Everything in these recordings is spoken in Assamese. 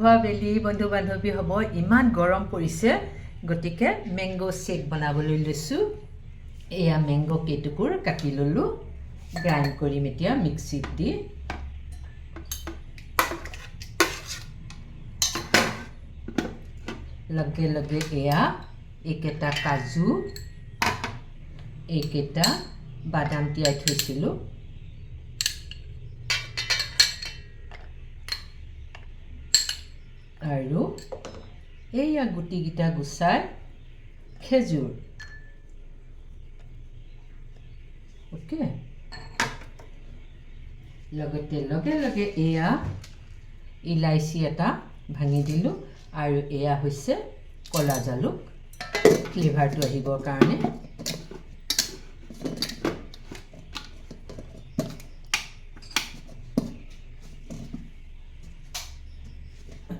বেলি বন্ধু বান্ধৱী হ'ব ইমান গৰম পৰিছে গতিকে মেংগো শেক বনাবলৈ লৈছোঁ এয়া মেংগো কেইটুকুৰ কাটি ল'লোঁ গ্ৰাইণ্ড কৰিম এতিয়া মিক্সিত দি লগে লগে এয়া এইকেইটা কাজু এইকেইটা বাদাম তিয়াই থৈছিলোঁ আৰু এইয়া গুটিকেইটা গুচাই খেজুৰ ওকে লগতে লগে লগে এয়া ইলাইচি এটা ভাঙি দিলোঁ আৰু এয়া হৈছে কলা জালুক ফ্লেভাৰটো আহিবৰ কাৰণে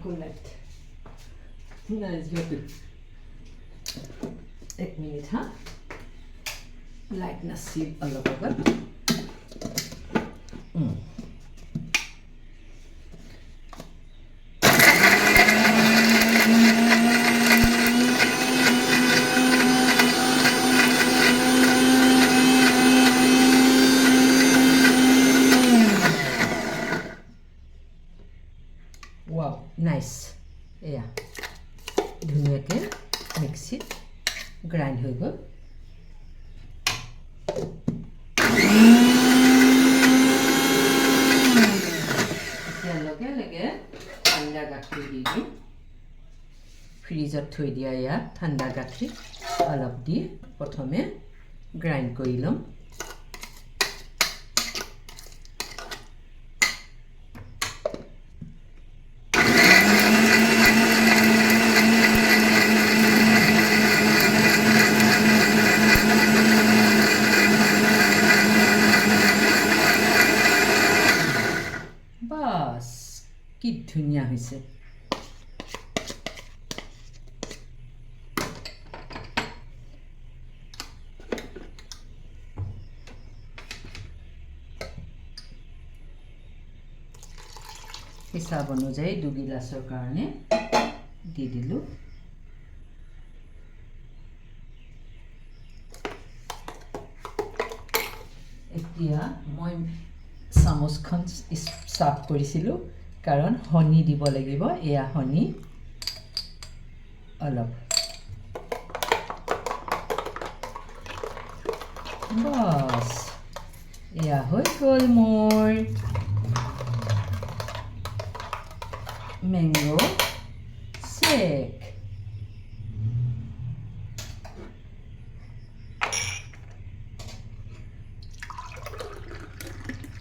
Correct. That is very good. 1 minute, huh? Like nasi all over. Wow, nice. Yeah. ধুনীয়াকে মিক্সিত গ্ৰাইণ্ড হৈ গ'ল এতিয়া লগে লগে ঠাণ্ডা গাখীৰ দি দিওঁ ফ্ৰিজত থৈ দিয়া ইয়াত ঠাণ্ডা গাখীৰ অলপ দি প্ৰথমে গ্ৰাইণ্ড কৰি ল'ম কি ধুনীয়া হৈছে হিচাপ অনুযায়ী 2 গিলাচৰ কাৰণে দি দিলোঁ এতিয়া মই চামুচখন সাফ কৰিছিলোঁ কাৰণ হনি দিব লাগিব এয়া হনি অলপ বাস এয়া হৈ গ'ল মোৰ মেংগো শেক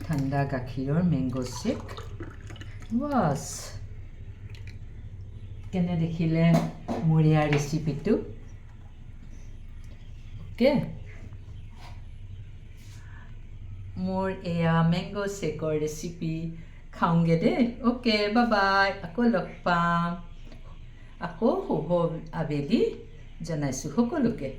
ঠাণ্ডা গাখীৰৰ মেংগো শেক বাস কেনে দেখিলে মোৰ ইয়াৰ ৰেচিপিটো ওকে মোৰ এয়া মেংগো শেকৰ ৰেচিপি খাওঁগে দেই ওকে বাই বাই আকৌ লগ পাম আকৌ শুভ আবেলি জনাইছোঁ সকলোকে